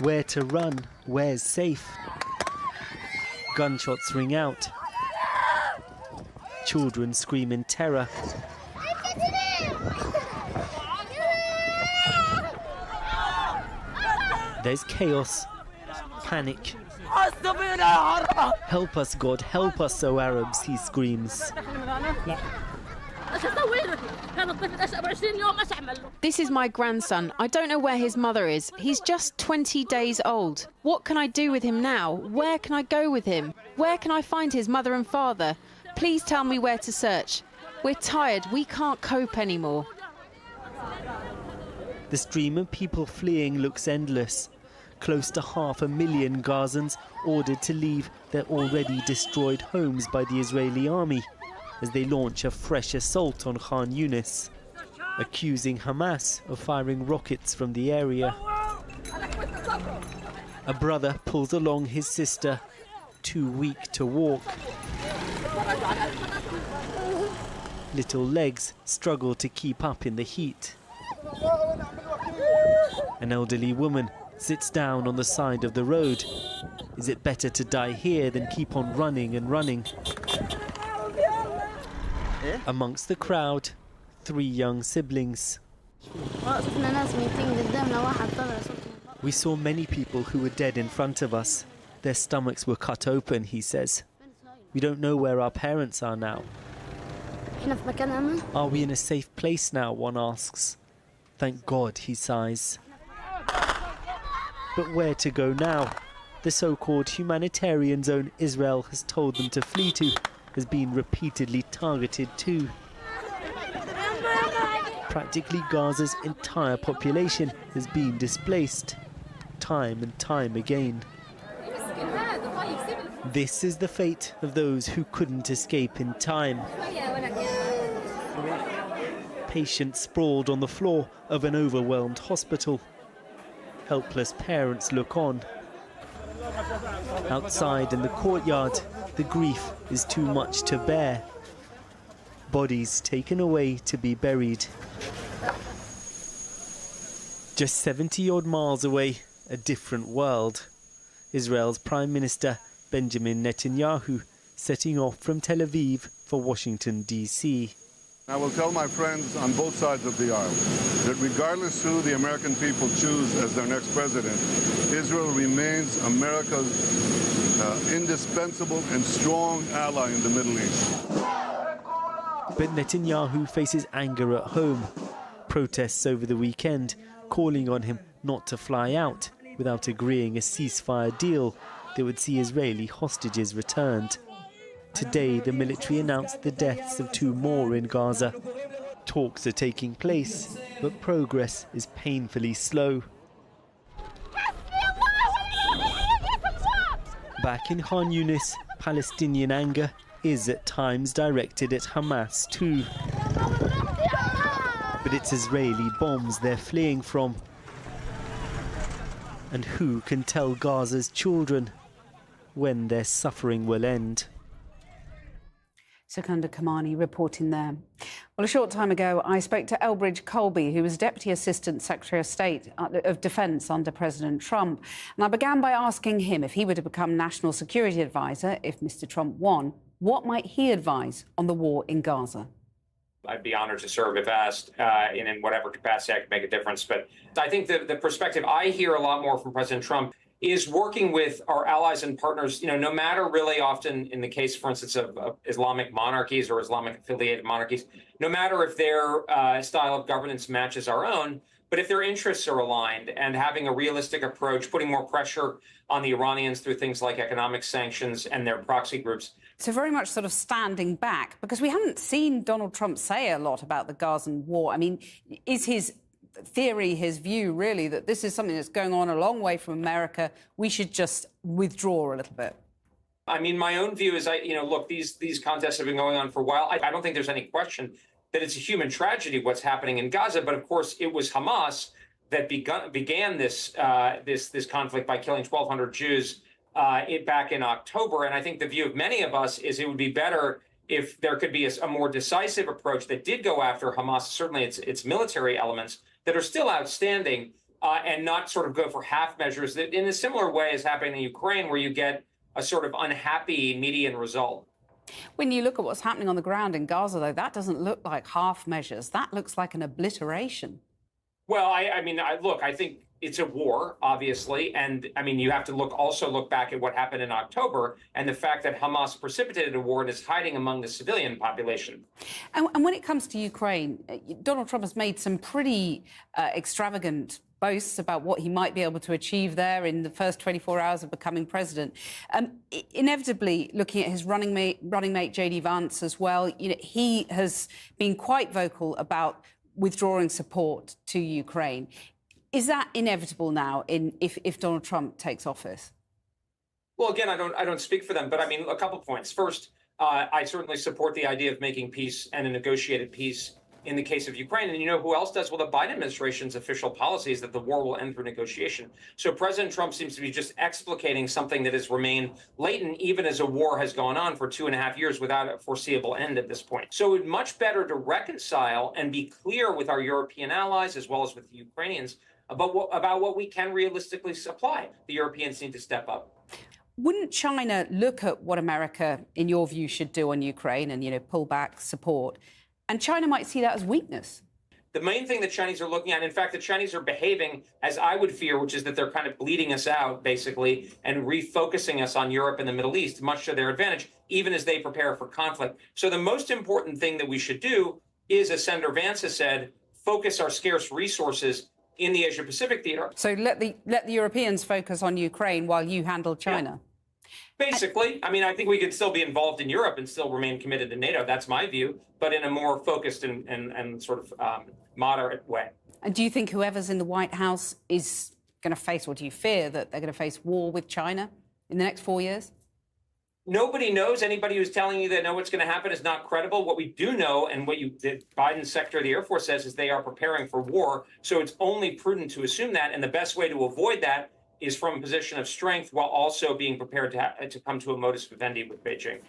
Where to run? Where's safe? Gunshots ring out. Children scream in terror. There's chaos, panic. Help us, God, help us, O Arabs, he screams. This is my grandson. I don't know where his mother is. He's just 20 days old. What can I do with him now? Where can I go with him? Where can I find his mother and father? Please tell me where to search. We're tired. We can't cope anymore. The stream of people fleeing looks endless. Close to 500,000 Gazans ordered to leave their already destroyed homes by the Israeli army as they launch a fresh assault on Khan Yunis, accusing Hamas of firing rockets from the area. A brother pulls along his sister, too weak to walk. Little legs struggle to keep up in the heat. An elderly woman sits down on the side of the road. Is it better to die here than keep on running and running? Amongst the crowd, 3 young siblings. We saw many people who were dead in front of us. Their stomachs were cut open, he says. We don't know where our parents are now. Are we in a safe place now, one asks. Thank God, he sighs. But where to go now? The so-called humanitarian zone Israel has told them to flee to has been repeatedly targeted too. Practically Gaza's entire population has been displaced, time and time again. This is the fate of those who couldn't escape in time. Patients sprawled on the floor of an overwhelmed hospital. Helpless parents look on. Outside in the courtyard, the grief is too much to bear. Bodies taken away to be buried. Just 70-odd miles away, a different world. Israel's Prime Minister Benjamin Netanyahu setting off from Tel Aviv for Washington, D.C. I will tell my friends on both sides of the aisle that regardless who the American people choose as their next president, Israel remains America's indispensable and strong ally in the Middle East. But Netanyahu faces anger at home. Protests over the weekend calling on him not to fly out without agreeing a ceasefire deal that would see Israeli hostages returned. Today, the military announced the deaths of 2 more in Gaza. Talks are taking place, but progress is painfully slow. Back in Khan Yunis, Palestinian anger is at times directed at Hamas too. But it's Israeli bombs they're fleeing from. And who can tell Gaza's children when their suffering will end? Sukunda Kamani reporting there. Well, a short time ago, I spoke to Elbridge Colby, who was Deputy Assistant Secretary of State of Defence under President Trump. And I began by asking him if he were to become National Security Advisor if Mr. Trump won, what might he advise on the war in Gaza? I'd be honored to serve if asked, and in whatever capacity I could make a difference. But I think the perspective I hear a lot more from President Trump is working with our allies and partners, no matter really often in the case, for instance, of Islamic monarchies or Islamic affiliated monarchies, no matter if their style of governance matches our own, but if their interests are aligned and having a realistic approach, putting more pressure on the Iranians through things like economic sanctions and their proxy groups. So very much sort of standing back, because we haven't seen Donald Trump say a lot about the Gazan war. I mean, is his theory, his view, really, that this is something that's going on a long way from America, we should just withdraw a little bit? I mean, my own view is, look, these contests have been going on for a while. I don't think there's any question that it's a human tragedy what's happening in Gaza. But of course, it was Hamas that began this conflict by killing 1,200 Jews back in October. And I think the view of many of us is it would be better if there could be a more decisive approach that did go after Hamas, certainly its military elements that are still outstanding, and not sort of go for half measures that in a similar way is happening in Ukraine, where you get a sort of unhappy median result. When you look at what's happening on the ground in Gaza, though, that doesn't look like half measures. That looks like an obliteration. Well, I think it's a war, obviously. And I mean, you have to also look back at what happened in October and the fact that Hamas precipitated a war and is hiding among the civilian population. And when it comes to Ukraine, Donald Trump has made some pretty extravagant boasts about what he might be able to achieve there in the first 24 hours of becoming president. Inevitably, looking at his running mate J.D. Vance as well, he has been quite vocal about withdrawing support to Ukraine. Is that inevitable now if Donald Trump takes office? Well, again, I don't speak for them, but I mean, a couple points. First, I certainly support the idea of making peace and a negotiated peace in the case of Ukraine. And you know who else does? Well, the Biden administration's official policy is that the war will end through negotiation. So President Trump seems to be just explicating something that has remained latent, even as a war has gone on for 2.5 years without a foreseeable end at this point. So it's much better to reconcile and be clear with our European allies, as well as with the Ukrainians, about what we can realistically supply. The Europeans need to step up. Wouldn't China look at what America, in your view, should do on Ukraine and, pull back support? And China might see that as weakness. The main thing the Chinese are looking at, in fact, the Chinese are behaving as I would fear, which is that they're kind of bleeding us out, basically, and refocusing us on Europe and the Middle East, much to their advantage, even as they prepare for conflict. So the most important thing that we should do is, as Senator Vance has said, focus our scarce resources in the Asia-Pacific theater. So let the Europeans focus on Ukraine while you handle China. Yeah. Basically, I mean, I think we could still be involved in Europe and still remain committed to NATO. That's my view, but in a more focused and sort of moderate way. And do you think whoever's in the White House is going to face, or do you fear that they're going to face war with China in the next 4 years? Nobody knows. Anybody who's telling you they know what's going to happen is not credible. What we do know, and what the Biden Secretary of the Air Force says, is they are preparing for war. So it's only prudent to assume that. And the best way to avoid that is from a position of strength while also being prepared to come to a modus vivendi with Beijing.